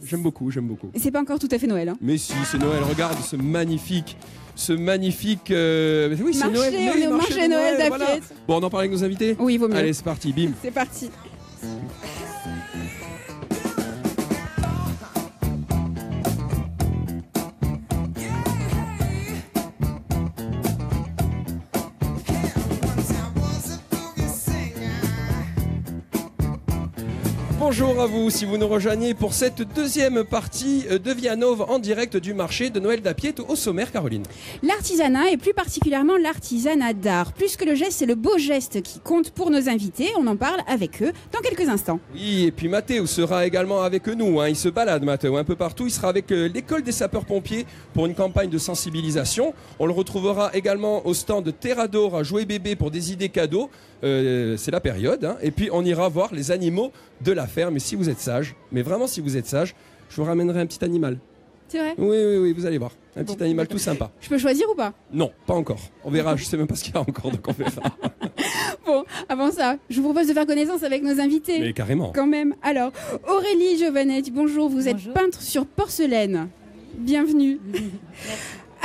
J'aime beaucoup. Et c'est pas encore tout à fait Noël. Hein. Mais si, c'est Noël. Regarde ce magnifique. Oui, c'est marché, Noël. On est au marché de Noël d'Apiette. Voilà. Bon, on en parle avec nos invités. Oui, il vaut mieux. Allez, c'est parti, bim. C'est parti. Bonjour à vous, si vous nous rejoignez pour cette deuxième partie de Vianove en direct du marché de Noël d'Apiette au sommaire, Caroline. L'artisanat et plus particulièrement l'artisanat d'art. Plus que le geste, c'est le beau geste qui compte pour nos invités. On en parle avec eux dans quelques instants. Oui, et puis Mathéo sera également avec nous. Il se balade, Mathéo, un peu partout. Il sera avec l'école des sapeurs-pompiers pour une campagne de sensibilisation. On le retrouvera également au stand de Terrador à jouer bébé pour des idées cadeaux. C'est la période. Et puis on ira voir les animaux de la ferme. Et si vous êtes sage, mais vraiment si vous êtes sage, je vous ramènerai un petit animal. C'est vrai ? Oui, vous allez voir. Un petit animal tout sympa. Je peux choisir ou pas ? Non, pas encore. On verra, je sais même pas ce qu'il y a encore, donc on verra. Bon, avant ça, je vous propose de faire connaissance avec nos invités. Mais carrément. Quand même. Alors, Aurélie Giovanetti, bonjour. Vous êtes peintre sur porcelaine. Bienvenue.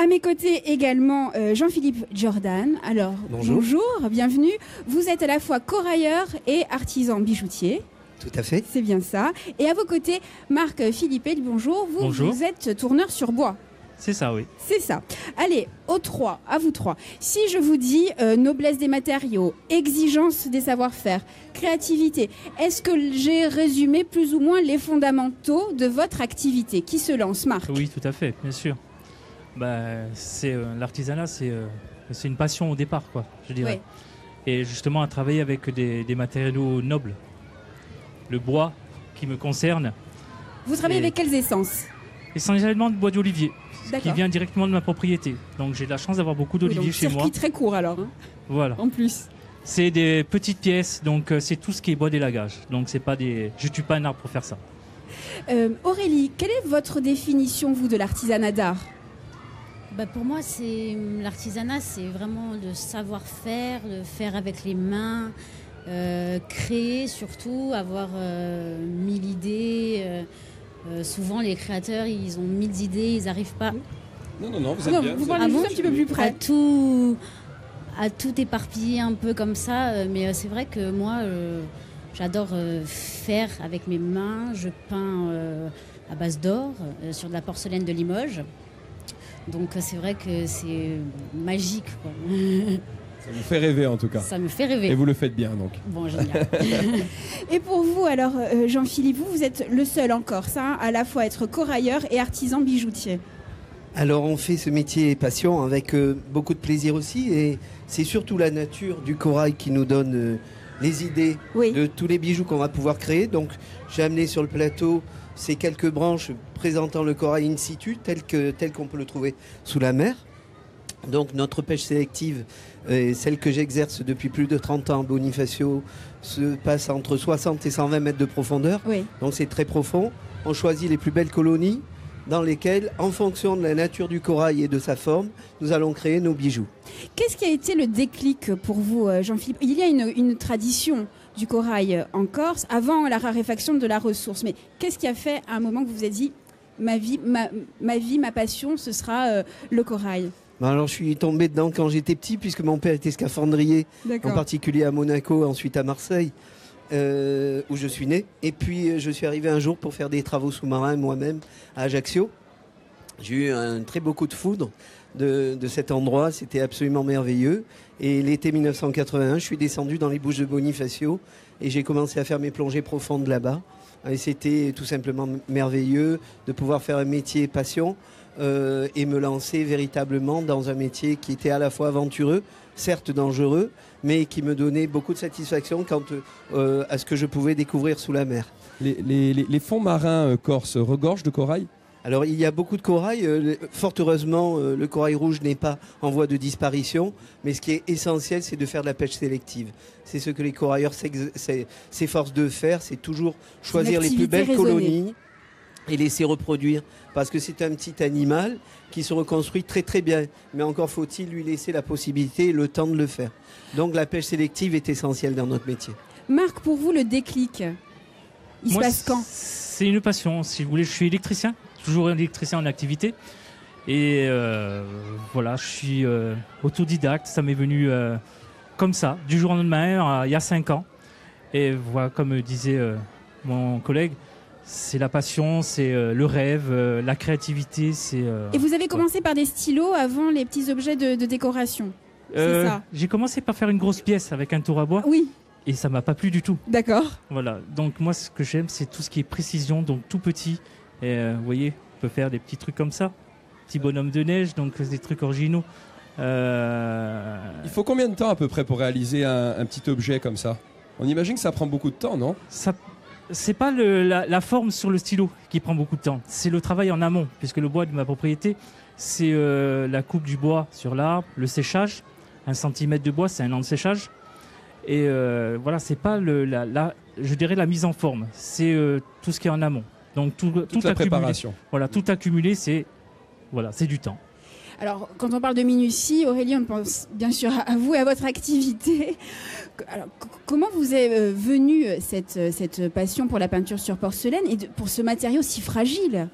À mes côtés également Jean-Philippe Jordan. Alors, bonjour, bienvenue. Vous êtes à la fois corailleur et artisan bijoutier. Tout à fait. C'est bien ça. Et à vos côtés, Marc Philippet, bonjour. Vous êtes tourneur sur bois. C'est ça, oui. C'est ça. Allez, à vous trois. Si je vous dis noblesse des matériaux, exigence des savoir-faire, créativité, est-ce que j'ai résumé plus ou moins les fondamentaux de votre activité ? Qui se lance, Marc ? Oui, tout à fait, bien sûr. L'artisanat, c'est une passion au départ, quoi, je dirais. Ouais. Et justement, à travailler avec des matériaux nobles. Le bois qui me concerne. Vous travaillez avec quelles essences ? Essentiellement de bois d'olivier, qui vient directement de ma propriété. Donc j'ai de la chance d'avoir beaucoup d'olivier chez moi. Circuit très court alors. Hein. Voilà. En plus. C'est des petites pièces, donc c'est tout ce qui est bois d'élagage. Donc c'est pas je tue pas un arbre pour faire ça. Aurélie, quelle est votre définition, vous, de l'artisanat d'art ? Pour moi, l'artisanat, c'est vraiment le savoir-faire, le faire avec les mains. Créer surtout, avoir 1000 idées. Souvent, les créateurs, ils ont 1000 idées, ils n'arrivent pas. Non, vous êtes bien. Vous parlez juste un petit peu plus près. À tout éparpiller un peu comme ça. Mais c'est vrai que moi, j'adore faire avec mes mains. Je peins à base d'or sur de la porcelaine de Limoges. Donc c'est vrai que c'est magique, quoi. Ça vous fait rêver en tout cas. Ça me fait rêver. Et vous le faites bien donc. Bon, génial. Et pour vous alors, Jean-Philippe, vous êtes le seul en Corse à la fois être corailleur et artisan bijoutier. Alors on fait ce métier passion avec beaucoup de plaisir aussi. Et c'est surtout la nature du corail qui nous donne les idées de tous les bijoux qu'on va pouvoir créer. Donc j'ai amené sur le plateau ces quelques branches présentant le corail in situ tel qu'on peut le trouver sous la mer. Donc notre pêche sélective, celle que j'exerce depuis plus de 30 ans à Bonifacio, se passe entre 60 et 120 mètres de profondeur. Oui. Donc c'est très profond. On choisit les plus belles colonies dans lesquelles, en fonction de la nature du corail et de sa forme, nous allons créer nos bijoux. Qu'est-ce qui a été le déclic pour vous, Jean-Philippe ? Il y a une tradition du corail en Corse avant la raréfaction de la ressource. Mais qu'est-ce qui a fait à un moment que vous vous êtes dit ma vie, ma passion, ce sera le corail ? Alors je suis tombé dedans quand j'étais petit, puisque mon père était scaphandrier, en particulier à Monaco, ensuite à Marseille, où je suis né. Et puis je suis arrivé un jour pour faire des travaux sous-marins moi-même à Ajaccio. J'ai eu un très beau coup de foudre de cet endroit, c'était absolument merveilleux. Et l'été 1981, je suis descendu dans les Bouches de Bonifacio et j'ai commencé à faire mes plongées profondes là-bas. Et c'était tout simplement merveilleux de pouvoir faire un métier passion. Et me lancer véritablement dans un métier qui était à la fois aventureux, certes dangereux, mais qui me donnait beaucoup de satisfaction quant à ce que je pouvais découvrir sous la mer. Les fonds marins corses regorgent de corail ? Alors il y a beaucoup de corail. Fort heureusement, le corail rouge n'est pas en voie de disparition, mais ce qui est essentiel, c'est de faire de la pêche sélective. C'est ce que les corailleurs s'efforcent de faire, c'est toujours choisir les plus belles colonies et laisser reproduire, parce que c'est un petit animal qui se reconstruit très très bien, mais encore faut-il lui laisser la possibilité et le temps de le faire. Donc la pêche sélective est essentielle dans notre métier. Marc, pour vous, le déclic, il se passe quand ? C'est une passion. Si vous voulez, je suis électricien, toujours électricien en activité. Et voilà, je suis autodidacte. Ça m'est venu comme ça, du jour au lendemain, il y a 5 ans. Et voilà, comme disait mon collègue, c'est la passion, c'est le rêve, la créativité. Et vous avez commencé par des stylos avant les petits objets de décoration, c'est ça? J'ai commencé par faire une grosse pièce avec un tour à bois. Oui. Et ça m'a pas plu du tout. D'accord. Voilà. Donc moi, ce que j'aime, c'est tout ce qui est précision, donc tout petit. Et vous voyez, on peut faire des petits trucs comme ça, petit bonhomme de neige, donc des trucs originaux. Il faut combien de temps à peu près pour réaliser un petit objet comme ça? On imagine que ça prend beaucoup de temps, non? C'est pas la forme sur le stylo qui prend beaucoup de temps, c'est le travail en amont, puisque le bois de ma propriété, c'est la coupe du bois sur l'arbre, le séchage, 1 centimètre de bois, c'est 1 an de séchage. Et voilà, c'est pas je dirais la mise en forme, c'est tout ce qui est en amont. Donc toute la préparation. Voilà, tout accumulé, c'est du temps. Alors, quand on parle de minutie, Aurélie, on pense bien sûr à vous et à votre activité. Alors, comment vous est venue cette passion pour la peinture sur porcelaine et pour ce matériau si fragile?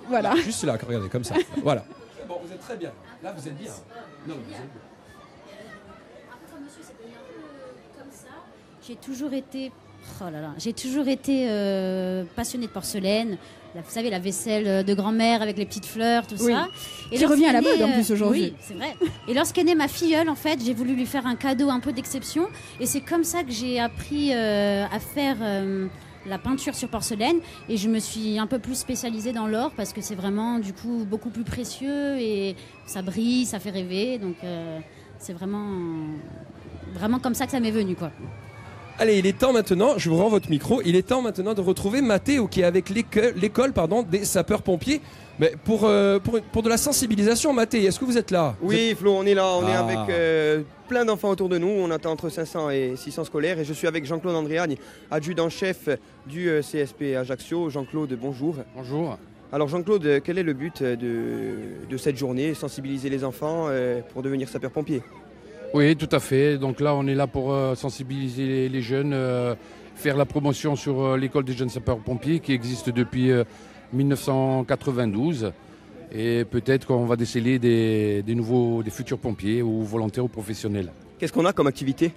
Voilà. Juste là, regardez, comme ça. Voilà. Bon, vous êtes très bien. Là, vous êtes bien. Non, vous êtes bien. J'ai toujours été passionnée de porcelaine. Vous savez, la vaisselle de grand-mère avec les petites fleurs, tout ça. Et qui revient à la mode en plus aujourd'hui. Oui, c'est vrai. Et lorsqu'est née ma filleule, en fait, j'ai voulu lui faire un cadeau un peu d'exception. Et c'est comme ça que j'ai appris à faire la peinture sur porcelaine. Et je me suis un peu plus spécialisée dans l'or parce que c'est vraiment, du coup, beaucoup plus précieux et ça brille, ça fait rêver. Donc, c'est vraiment comme ça que ça m'est venu, quoi. Allez, il est temps maintenant, je vous rends votre micro, il est temps maintenant de retrouver Mathéo qui est avec l'école des sapeurs-pompiers. Mais pour de la sensibilisation, Mathéo, est-ce que vous êtes là? Oui, Flo, on est là, on est avec plein d'enfants autour de nous, on attend entre 500 et 600 scolaires et je suis avec Jean-Claude Andréani, adjudant-chef du CSP Ajaccio. Jean-Claude, bonjour. Bonjour. Alors Jean-Claude, quel est le but de cette journée, sensibiliser les enfants pour devenir sapeurs-pompiers? Oui, tout à fait. Donc là, on est là pour sensibiliser les jeunes, faire la promotion sur l'école des jeunes sapeurs-pompiers qui existe depuis 1992. Et peut-être qu'on va déceler des futurs pompiers ou volontaires ou professionnels. Qu'est-ce qu'on a comme activité?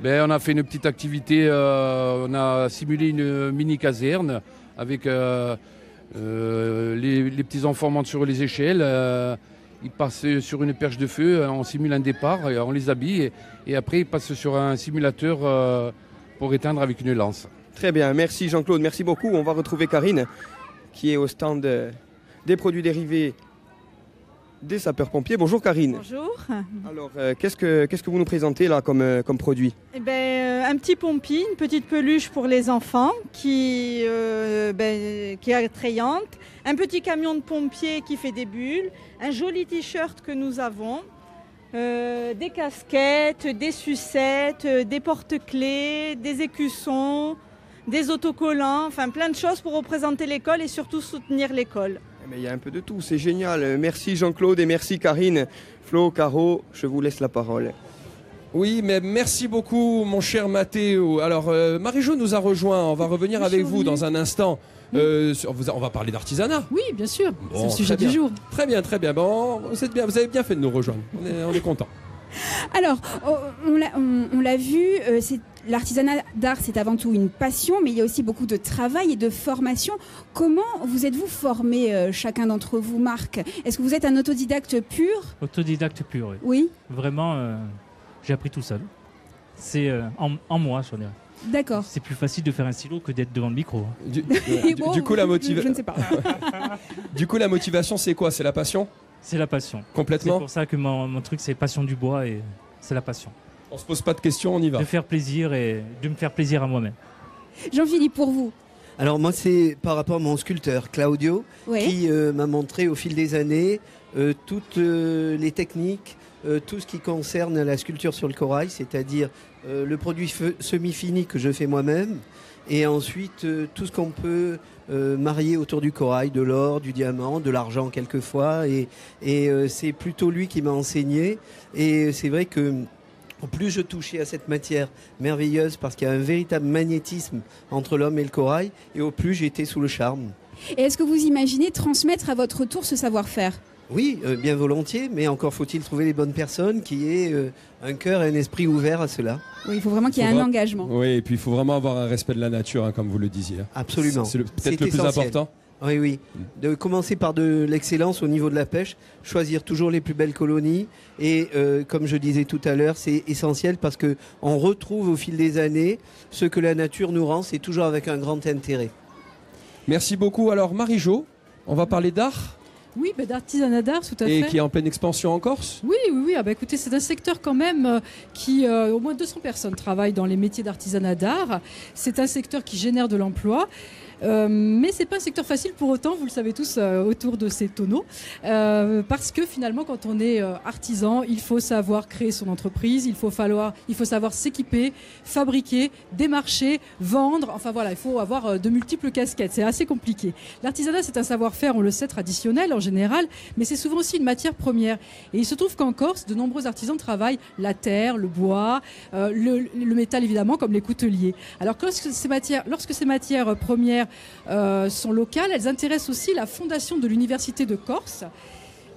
On a fait une petite activité, on a simulé une mini-caserne avec les petits enfants montent sur les échelles. Ils passent sur une perche de feu, on simule un départ, on les habille et après ils passent sur un simulateur pour éteindre avec une lance. Très bien, merci Jean-Claude, merci beaucoup. On va retrouver Karine qui est au stand des produits dérivés des sapeurs-pompiers. Bonjour Karine. Bonjour. Alors qu'est-ce que vous nous présentez là comme produit? Un petit pompi, une petite peluche pour les enfants qui est attrayante, un petit camion de pompiers qui fait des bulles, un joli t-shirt que nous avons, des casquettes, des sucettes, des porte-clés, des écussons, des autocollants, enfin plein de choses pour représenter l'école et surtout soutenir l'école. Il y a un peu de tout, c'est génial. Merci Jean-Claude et merci Karine. Flo, Caro, je vous laisse la parole. Oui, mais merci beaucoup mon cher Mathéo. Alors Marie-Jo nous a rejoint, on va revenir avec vous dans un instant. On va parler d'artisanat. Oui, bien sûr, bon, c'est le sujet du jour. Très bien, très bien. Bon, vous avez bien fait de nous rejoindre, on est content. Alors, on l'a vu, l'artisanat d'art, c'est avant tout une passion, mais il y a aussi beaucoup de travail et de formation. Comment vous êtes-vous formé, chacun d'entre vous, Marc? Est-ce que vous êtes un autodidacte pur? Autodidacte pur, oui. Oui. Vraiment, j'ai appris tout seul. C'est en moi, je dirais. D'accord. C'est plus facile de faire un stylo que d'être devant le micro. Du coup, la motivation. Je ne sais pas. Du coup, la motivation, c'est quoi? C'est la passion? C'est la passion. Complètement. C'est pour ça que mon truc, c'est passion du bois et c'est la passion. On se pose pas de questions, on y va. De faire plaisir et de me faire plaisir à moi-même. Jean-Philippe, pour vous? Alors moi, c'est par rapport à mon sculpteur, Claudio, qui m'a montré au fil des années toutes les techniques, tout ce qui concerne la sculpture sur le corail, c'est-à-dire le produit semi-fini que je fais moi-même, et ensuite tout ce qu'on peut marier autour du corail, de l'or, du diamant, de l'argent quelquefois, et c'est plutôt lui qui m'a enseigné. Et c'est vrai que plus je touchais à cette matière merveilleuse, parce qu'il y a un véritable magnétisme entre l'homme et le corail, et au plus j'étais sous le charme. Et est-ce que vous imaginez transmettre à votre tour ce savoir-faire ? Oui, bien volontiers, mais encore faut-il trouver les bonnes personnes qui aient un cœur et un esprit ouvert à cela. Oui, il faut vraiment qu'il y ait un engagement. Oui, et puis il faut vraiment avoir un respect de la nature, comme vous le disiez. Absolument. C'est peut-être le plus important. Oui, oui. De commencer par de l'excellence au niveau de la pêche, choisir toujours les plus belles colonies. Et comme je disais tout à l'heure, c'est essentiel parce qu'on retrouve au fil des années ce que la nature nous rend, c'est toujours avec un grand intérêt. Merci beaucoup. Alors Marie-Jo, on va parler d'art. Oui, d'artisanat d'art, tout à fait. Et qui est en pleine expansion en Corse ? Oui. Écoutez, c'est un secteur quand même qui, au moins 200 personnes travaillent dans les métiers d'artisanat d'art. C'est un secteur qui génère de l'emploi. Mais c'est pas un secteur facile pour autant, vous le savez tous autour de ces tonneaux, parce que finalement quand on est artisan, il faut savoir créer son entreprise, il faut savoir s'équiper, fabriquer, démarcher, vendre, enfin voilà, il faut avoir de multiples casquettes, c'est assez compliqué. L'artisanat, c'est un savoir-faire, on le sait, traditionnel en général, mais c'est souvent aussi une matière première, et il se trouve qu'en Corse, de nombreux artisans travaillent la terre, le bois, le métal évidemment, comme les couteliers. Alors lorsque ces matières premières sont locales, elles intéressent aussi la fondation de l'Université de Corse,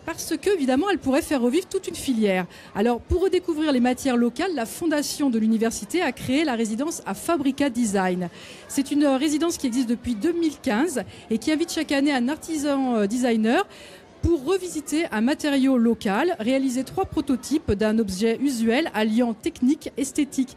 parce que évidemment elle pourrait faire revivre toute une filière. Alors pour redécouvrir les matières locales, la fondation de l'université a créé la résidence à Fabrica Design. C'est une résidence qui existe depuis 2015 et qui invite chaque année un artisan designer pour revisiter un matériau local, réaliser 3 prototypes d'un objet usuel alliant technique, esthétique,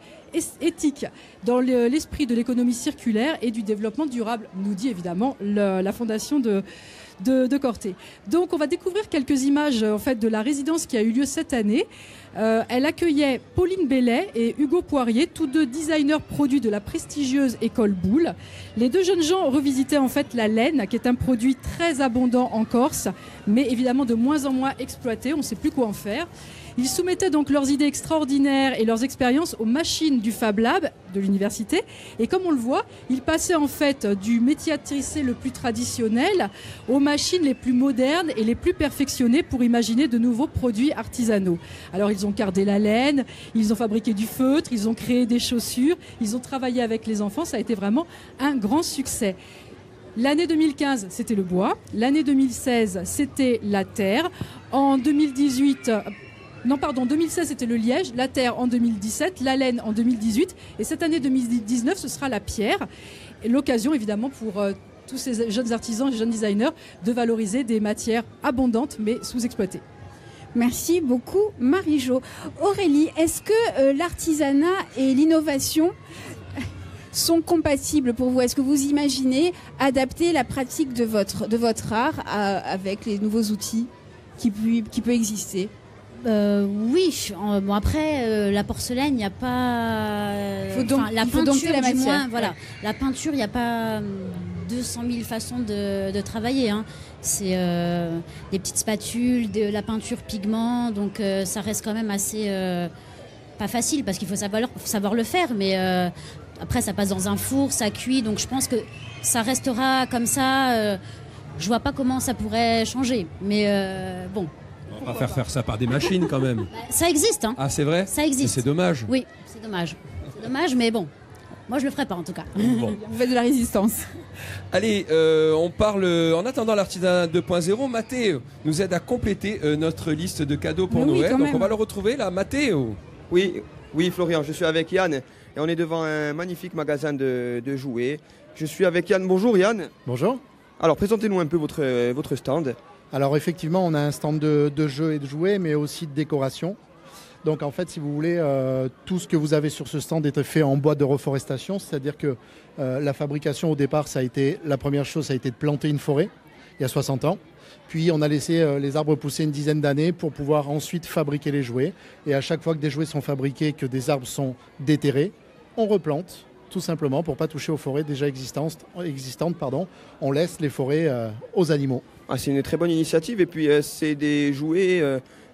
éthique, dans l'esprit de l'économie circulaire et du développement durable, nous dit évidemment la fondation de Corté. Donc on va découvrir quelques images en fait de la résidence qui a eu lieu cette année. Elle accueillait Pauline Bellet et Hugo Poirier, tous 2 designers produits de la prestigieuse école Boulle. Les 2 jeunes gens revisitaient en fait la laine, qui est un produit très abondant en Corse, mais évidemment de moins en moins exploité, on ne sait plus quoi en faire. Ils soumettaient donc leurs idées extraordinaires et leurs expériences aux machines du Fab Lab de l'université. Et comme on le voit, ils passaient en fait du métier à tisser le plus traditionnel aux machines les plus modernes et les plus perfectionnées pour imaginer de nouveaux produits artisanaux. Alors ils ont cardé la laine, ils ont fabriqué du feutre, ils ont créé des chaussures, ils ont travaillé avec les enfants. Ça a été vraiment un grand succès. L'année 2015, c'était le bois. L'année 2016, c'était la terre. En 2016, c'était le liège, la terre en 2017, la laine en 2018. Et cette année 2019, ce sera la pierre. Et l'occasion, évidemment, pour tous ces jeunes artisans et jeunes designers de valoriser des matières abondantes mais sous-exploitées. Merci beaucoup, Marie-Jo. Aurélie, est-ce que l'artisanat et l'innovation sont compatibles pour vous? Est-ce que vous imaginez adapter la pratique de votre art avec les nouveaux outils qui peuvent exister? Oui. Bon, après, la porcelaine, il n'y a pas... la peinture, la matière. moins, voilà. La peinture, il n'y a pas 200 000 façons de travailler. Hein. C'est des petites spatules, de la peinture pigment. Donc, ça reste quand même assez... pas facile, parce qu'il faut savoir le faire. Mais après, ça passe dans un four, ça cuit. Donc, je pense que ça restera comme ça. Je vois pas comment ça pourrait changer. Mais bon... On va faire ça par des machines quand même. Ça existe, hein. Ah, c'est vrai? Ça existe. Et c'est dommage. Oui, c'est dommage. C'est dommage, mais bon. Moi, je le ferai pas, en tout cas. Bon. Vous faites de la résistance. Allez, on parle... En attendant l'artisanat 2.0, Mathéo nous aide à compléter notre liste de cadeaux pour Noël. Donc, on va le retrouver là. Mathéo. Oui, Florian, je suis avec Yann. Et on est devant un magnifique magasin de jouets. Je suis avec Yann. Bonjour, Yann. Bonjour. Alors, présentez-nous un peu votre stand. Alors effectivement, on a un stand de jeux et de jouets, mais aussi de décoration. Donc en fait, si vous voulez, tout ce que vous avez sur ce stand est fait en bois de reforestation, c'est-à-dire que la fabrication au départ, la première chose, ça a été de planter une forêt, il y a 60 ans. Puis on a laissé les arbres pousser une dizaine d'années pour pouvoir ensuite fabriquer les jouets. Et à chaque fois que des jouets sont fabriqués, que des arbres sont déterrés, on replante. Tout simplement pour ne pas toucher aux forêts déjà existantes. On laisse les forêts aux animaux. Ah, c'est une très bonne initiative. Et puis, c'est des jouets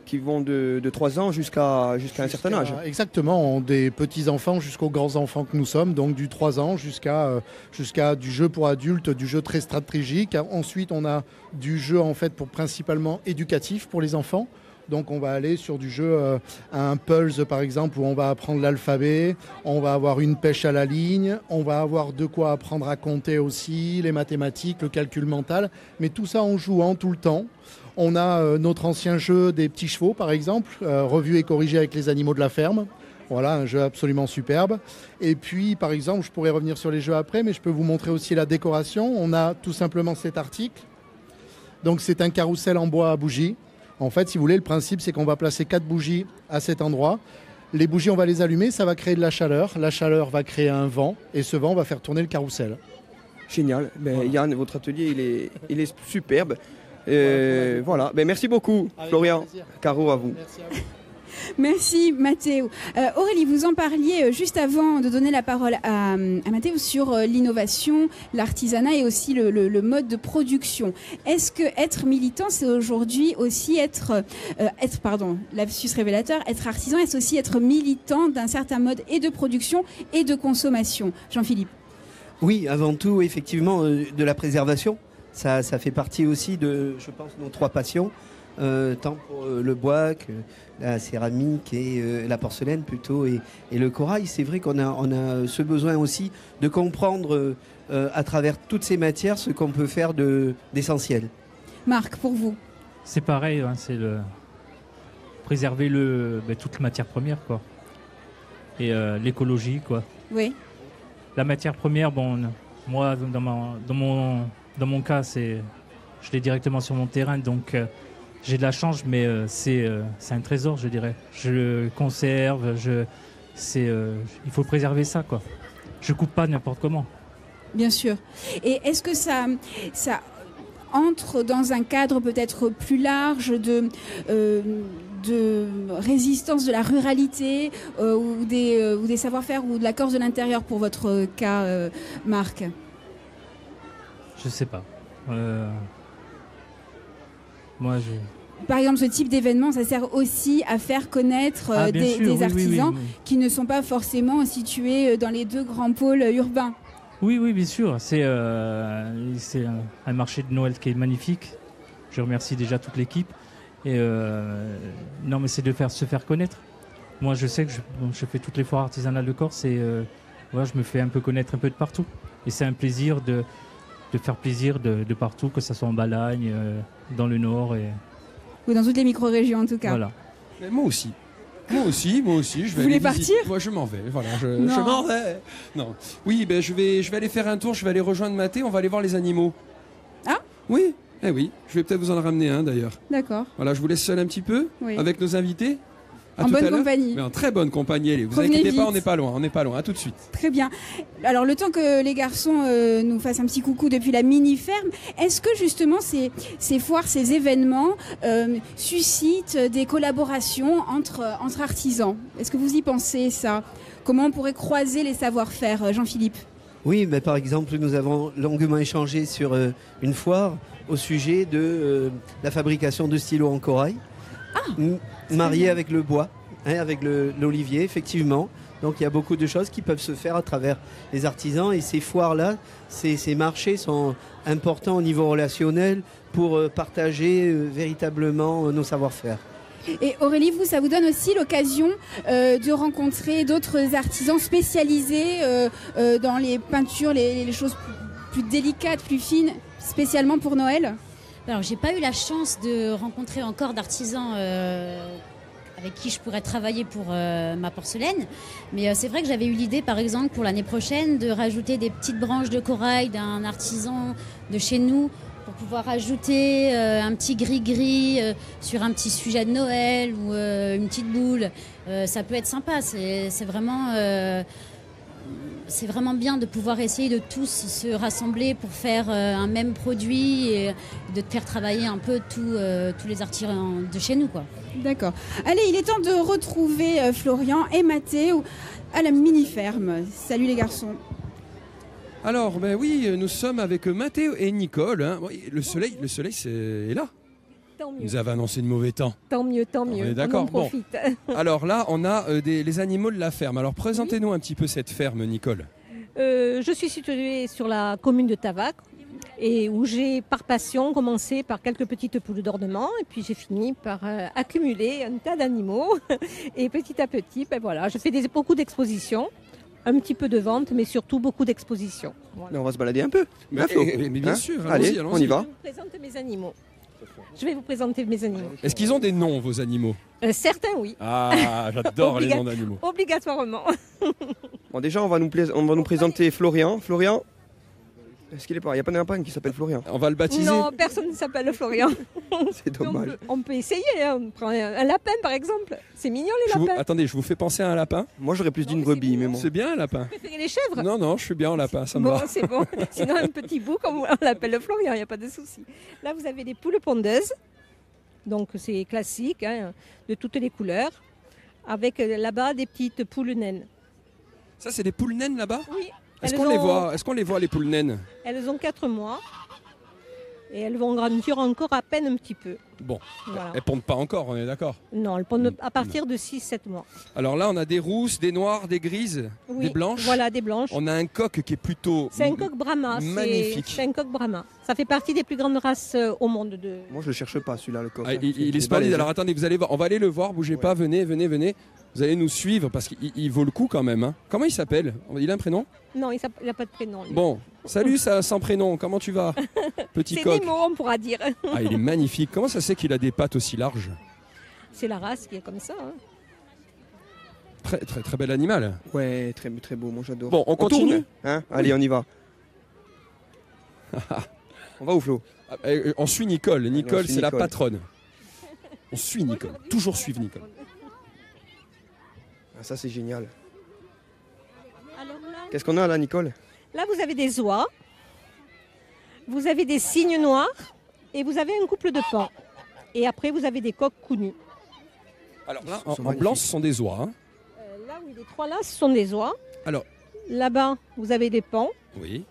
qui vont de 3 ans jusqu'à un certain âge. Exactement, des petits-enfants jusqu'aux grands-enfants que nous sommes. Donc, du 3 ans jusqu'à du jeu pour adultes, du jeu très stratégique. Ensuite, on a du jeu en fait principalement éducatif pour les enfants. Donc on va aller sur du jeu à un Pulse par exemple où on va apprendre l'alphabet, on va avoir une pêche à la ligne, on va avoir de quoi apprendre à compter aussi, les mathématiques, le calcul mental, mais tout ça en jouant tout le temps. On a notre ancien jeu des petits chevaux par exemple, revu et corrigé avec les animaux de la ferme. Voilà, un jeu absolument superbe. Et puis, par exemple, je pourrais revenir sur les jeux après, mais je peux vous montrer aussi la décoration. On a tout simplement cet article. Donc, c'est un carrousel en bois à bougies. En fait, si vous voulez, le principe, c'est qu'on va placer 4 bougies à cet endroit. Les bougies, on va les allumer, ça va créer de la chaleur. La chaleur va créer un vent, et ce vent va faire tourner le carrousel. Génial. Voilà. Yann, votre atelier, il est superbe. Voilà. Merci beaucoup, Florian. Caro, à vous. Merci à vous. Merci Mathéo. Aurélie, vous en parliez juste avant de donner la parole à Mathéo sur l'innovation, l'artisanat et aussi le mode de production. Est-ce que être militant, c'est aujourd'hui aussi lapsus révélateur, être artisan, est-ce aussi être militant d'un certain mode et de production et de consommation? Jean-Philippe. Oui, avant tout, effectivement, de la préservation. Ça fait partie aussi de, je pense, nos 3 passions. Tant pour le bois que la céramique et la porcelaine plutôt et le corail. C'est vrai qu'on a ce besoin aussi de comprendre à travers toutes ces matières ce qu'on peut faire d'essentiel. Marc, pour vous? C'est pareil, hein, c'est préserver toute matière première, quoi. Et l'écologie, quoi. Oui. La matière première, moi, dans mon cas, je l'ai directement sur mon terrain, donc j'ai de la chance, mais c'est un trésor, je dirais. Je le conserve, il faut préserver ça, quoi. Je coupe pas n'importe comment. Bien sûr. Et est-ce que ça entre dans un cadre peut-être plus large de résistance de la ruralité ou des savoir-faire ou de la Corse de l'intérieur pour votre cas, Marc? Je sais pas. Par exemple, ce type d'événement, ça sert aussi à faire connaître des artisans qui ne sont pas forcément situés dans les 2 grands pôles urbains. Oui, bien sûr. C'est un marché de Noël qui est magnifique. Je remercie déjà toute l'équipe. Et non, mais c'est de se faire connaître. Moi, je sais que je fais toutes les foires artisanales de Corse et je me fais un peu connaître un peu de partout. Et c'est un plaisir de faire plaisir de partout, que ce soit en Balagne, dans le Nord. Ou dans toutes les micro-régions en tout cas. Voilà. Mais moi aussi. Je vais aller partir. Moi, je m'en vais. Voilà, je m'en vais. Non. Oui, je vais aller faire un tour. Je vais aller rejoindre Mathé. On va aller voir les animaux. Ah. Oui. Je vais peut-être vous en ramener un d'ailleurs. D'accord. Voilà, je vous laisse seul un petit peu avec nos invités. En bonne compagnie. Mais en très bonne compagnie. Allez, vous inquiétez pas, on n'est pas loin. À tout de suite. Très bien. Alors, le temps que les garçons nous fassent un petit coucou depuis la mini-ferme, est-ce que justement ces foires, ces événements suscitent des collaborations entre artisans? Est-ce que vous y pensez, ça? Comment on pourrait croiser les savoir-faire, Jean-Philippe? Oui, par exemple, nous avons longuement échangé sur une foire au sujet de la fabrication de stylos en corail. Marié avec le bois, avec l'olivier, effectivement. Donc il y a beaucoup de choses qui peuvent se faire à travers les artisans et ces foires-là, ces marchés sont importants au niveau relationnel pour partager véritablement nos savoir-faire. Et Aurélie, ça vous donne aussi l'occasion de rencontrer d'autres artisans spécialisés dans les peintures, les choses plus délicates, plus fines, spécialement pour Noël? Alors, j'ai pas eu la chance de rencontrer encore d'artisans avec qui je pourrais travailler pour ma porcelaine. Mais c'est vrai que j'avais eu l'idée, par exemple, pour l'année prochaine, de rajouter des petites branches de corail d'un artisan de chez nous pour pouvoir ajouter un petit gris-gris sur un petit sujet de Noël ou une petite boule. Ça peut être sympa. C'est vraiment bien de pouvoir essayer de tous se rassembler pour faire un même produit et de faire travailler un peu tous les artisans de chez nous, quoi. D'accord. Allez, il est temps de retrouver Florian et Mathéo à la mini-ferme. Salut les garçons. Alors, oui, nous sommes avec Mathéo et Nicole. Hein. Le soleil est là. Tant mieux. Vous avez annoncé de mauvais temps. Tant mieux. On est d'accord. On en profite. Alors là, on a les animaux de la ferme. Alors présentez-nous un petit peu cette ferme, Nicole. Je suis située sur la commune de Tavac, et où j'ai par passion commencé par quelques petites poules d'ornement et puis j'ai fini par accumuler un tas d'animaux et petit à petit, voilà, je fais beaucoup d'expositions, un petit peu de vente, mais surtout beaucoup d'expositions. Voilà. On va se balader un peu. Mais bien sûr, allez, on y va. Je vous présente mes animaux. Je vais vous présenter mes animaux. Est-ce qu'ils ont des noms, vos animaux? Certains, oui. Ah, j'adore les noms d'animaux. Obligatoirement. Bon, déjà, on va nous présenter Florian. Florian, est-ce qu'il est pas? Il n'y a pas d'un qui s'appelle Florian. On va le baptiser. Non, personne ne s'appelle Florian. C'est dommage. On peut essayer. Hein. On prend un lapin, par exemple. C'est mignon, les lapins. Attendez, je vous fais penser à un lapin. Moi, j'aurais plus d'une brebis, mais bon. C'est bien, un lapin. Vous préférez les chèvres? Non, je suis bien en lapin, ça me va. Bon, c'est bon. Sinon, un petit bout, comme on l'appelle Florian, il n'y a pas de souci. Là, vous avez les poules pondeuses. Donc, c'est classique, hein, de toutes les couleurs. Avec là-bas des petites poules naines. Ça, c'est des poules naines là-bas? Oui. Est-ce qu'on les voit, les poules naines? Elles ont 4 mois. Et elles vont grandir encore à peine un petit peu. Bon, voilà. Elles pondent pas encore, on est d'accord? Non, elles pondent à partir de 6-7 mois. Alors là, on a des rousses, des noires, des grises, des blanches. Voilà, des blanches. On a un coq qui est plutôt C'est un coq Brahma. Magnifique. C'est un coq Brahma. Ça fait partie des plus grandes races au monde. Moi, je le cherche pas, celui-là, le coq. Ah, il est splendide. Alors attendez, vous allez voir. On va aller le voir. Bougez pas. Venez. Vous allez nous suivre parce qu'il vaut le coup quand même. Hein. Comment il s'appelle? Il a un prénom? Non, il n'a pas de prénom. Lui. Bon, salut, ça sans prénom. Comment tu vas, petit coq? C'est Nemo, on pourra dire. Ah, il est magnifique. Comment ça se fait qu'il a des pattes aussi larges? C'est la race qui est comme ça. Hein. Très, très, très bel animal. Ouais, très, très beau. Moi, j'adore. Bon, on continue. Hein? Allez, on y va. On va où, Flo? On suit Nicole. Nicole, Allez, c'est la patronne. On suit Nicole. Toujours suivre Nicole. Ah, ça, c'est génial. Qu'est-ce qu'on a là, Nicole? Là, vous avez des oies, vous avez des cygnes noirs et vous avez un couple de pans. Et après, vous avez des coqs connus. Alors là, en blanc, ce sont des oies. Hein. Là, oui, les trois là, ce sont des oies. Alors. Là-bas, vous avez des pans. Oui.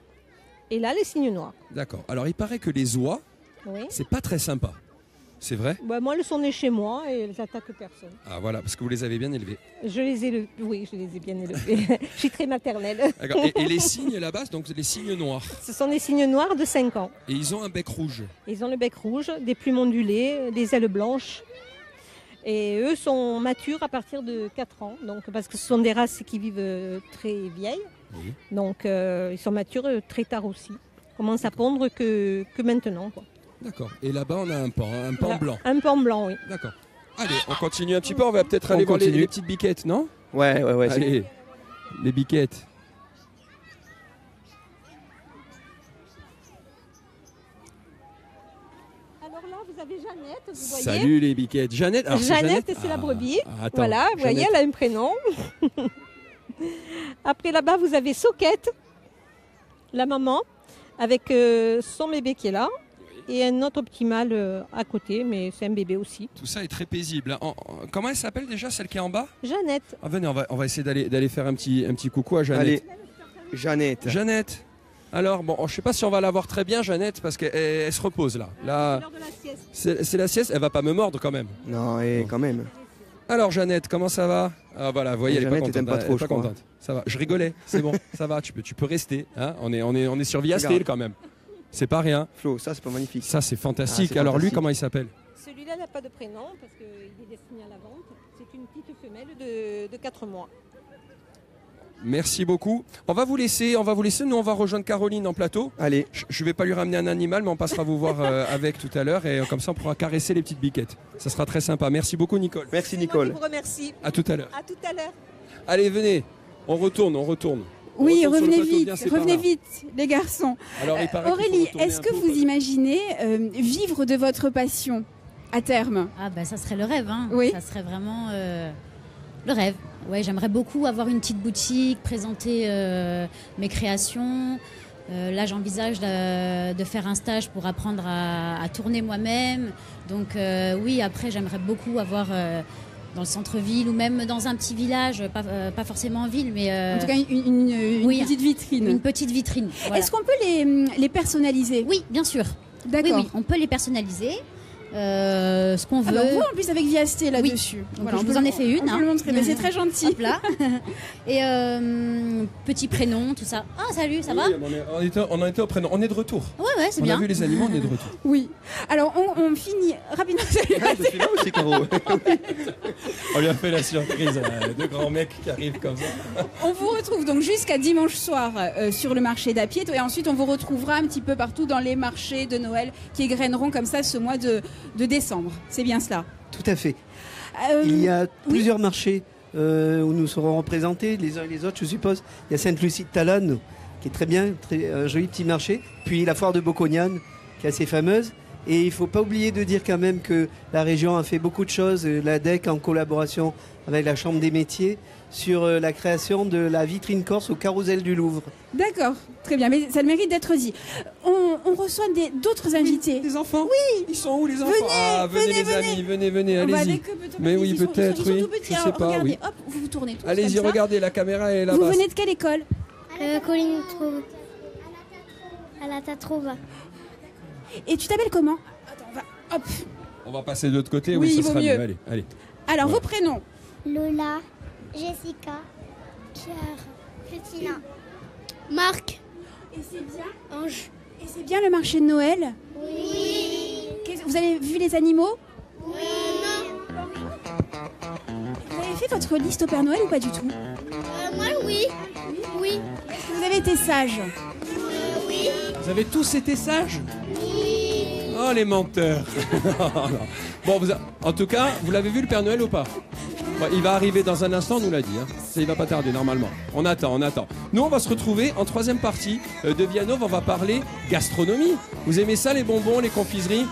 Et là, les cygnes noirs. D'accord. Alors, il paraît que les oies, c'est pas très sympa. C'est vrai? Moi, elles sont nées chez moi et elles attaquent personne. Ah voilà, parce que vous les avez bien élevées. Oui, je les ai bien élevées. Je suis très maternelle. D'accord. Et les cygnes là-bas, donc les cygnes noirs? Ce sont des cygnes noirs de 5 ans. Et ils ont un bec rouge? Ils ont le bec rouge, des plumes ondulées, des ailes blanches. Et eux sont matures à partir de 4 ans, donc, parce que ce sont des races qui vivent très vieilles. Oui. Donc ils sont matures très tard aussi. Ils commencent à pondre que maintenant, quoi. D'accord. Et là-bas, on a un pan blanc. Un pan blanc, oui. D'accord. Allez, on continue un petit peu. On va peut-être aller voir les petites biquettes, non? Ouais. Allez, les biquettes. Alors là, vous avez Jeannette, vous voyez. Salut les biquettes. Jeannette, c'est la brebis. Attends, voilà, vous voyez, elle a un prénom. Après, là-bas, vous avez Soquette, la maman, avec son bébé qui est là. Et un autre petit mâle à côté, mais c'est un bébé aussi. Tout ça est très paisible. Comment elle s'appelle déjà, celle qui est en bas? Jeannette. Ah, venez, on va essayer d'aller faire un petit coucou à Jeannette. Allez, Jeannette. Alors, bon, je ne sais pas si on va la voir très bien, Jeannette, parce qu'elle se repose là. C'est l'heure de la sieste. C'est la sieste, elle va pas me mordre quand même. Non, quand même. Alors, Jeannette, comment ça va? Ah voilà, vous voyez, elle est pas contente. Pas trop, pas contente. Ça va, je rigolais, c'est bon, ça va, tu peux rester. Hein, on est sur Via Steel quand même. C'est pas rien. Flo, ça c'est pas magnifique. Ça c'est fantastique. Alors lui, comment il s'appelle? Celui-là n'a pas de prénom parce qu'il est destiné à la vente. C'est une petite femelle de 4 mois. Merci beaucoup. On va vous laisser. Nous, on va rejoindre Caroline en plateau. Allez. Je vais pas lui ramener un animal, mais on passera vous voir avec tout à l'heure. Et comme ça, on pourra caresser les petites biquettes. Ça sera très sympa. Merci beaucoup, Nicole. Merci, Nicole. Je vous remercie. À tout à l'heure. À tout à l'heure. Allez, venez. On retourne. Oui, revenez vite, les garçons. Alors, Aurélie, est-ce que vous imaginez vivre de votre passion à terme? Ah bah ça serait le rêve, hein. Oui. Ça serait vraiment le rêve. Ouais, j'aimerais beaucoup avoir une petite boutique, présenter mes créations. Là, j'envisage de faire un stage pour apprendre à tourner moi-même. Donc oui, après, j'aimerais beaucoup avoir dans le centre-ville ou même dans un petit village, pas forcément en ville, mais... En tout cas, une petite vitrine. Une petite vitrine, voilà. Est-ce qu'on peut les personnaliser? Oui, bien sûr. D'accord. Oui, on peut les personnaliser. ce qu'on veut. Alors vous en plus avec Viasté là-dessus. Oui. Voilà, je vous en ai fait une. On peut le montrer, mais c'est très gentil. Hop là. Et petit prénom, tout ça. Ah salut, ça va? On en était au prénom. On est de retour. Ouais, c'est bien. On a vu les animaux, on est de retour. Oui. Alors on finit rapidement. C'est là aussi, Caro. On lui a fait la surprise, deux grands mecs qui arrivent comme ça. On vous retrouve donc jusqu'à dimanche soir sur le marché d'Apiet et ensuite on vous retrouvera un petit peu partout dans les marchés de Noël qui égraineront comme ça ce mois de décembre. C'est bien cela? Tout à fait. Il y a plusieurs marchés où nous serons représentés, les uns et les autres, je suppose. Il y a Sainte-Lucie de Talanne, qui est très bien, un joli petit marché. Puis la foire de Bocognane, qui est assez fameuse. Et il ne faut pas oublier de dire quand même que la région a fait beaucoup de choses, la DEC en collaboration avec la Chambre des métiers, sur la création de la vitrine corse au Carrousel du Louvre. D'accord, très bien, mais ça le mérite d'être dit. On reçoit d'autres invités. Des enfants? Oui. Ils sont où les enfants? Venez, venez les amis, venez, allez-y. Mais oui, peut-être, oui. Je sais pas, regardez, hop, vous vous tournez tous. Allez-y, regardez, la caméra est là-bas. Vous venez de quelle école? Colline Trouve. À la Tatrouva. Et tu t'appelles comment? Attends, hop. On va passer de l'autre côté, oui, ça il vaut sera mieux. Allez. Alors, vos prénoms? Lola, Jessica, Pierre, Christina, Marc. Et c'est bien Ange. Et c'est bien le marché de Noël? Oui. Vous avez vu les animaux? Oui. Vous avez fait votre liste au Père Noël ou pas du tout? Moi, oui. Oui. Est-ce que vous avez été sage? Oui. Vous avez tous été sages? Oui. Oh, les menteurs. Bon, en tout cas, vous l'avez vu le Père Noël ou pas? Bon, il va arriver dans un instant, on nous l'a dit. Il va pas tarder normalement. On attend. Nous, on va se retrouver en troisième partie de Vianov. On va parler gastronomie. Vous aimez ça, les bonbons, les confiseries?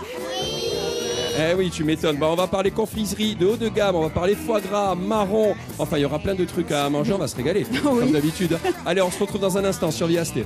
Eh oui, tu m'étonnes. On va parler confiserie de haut de gamme, on va parler foie gras, marron. Enfin, il y aura plein de trucs à manger, on va se régaler, comme d'habitude. Allez, on se retrouve dans un instant sur Viasté.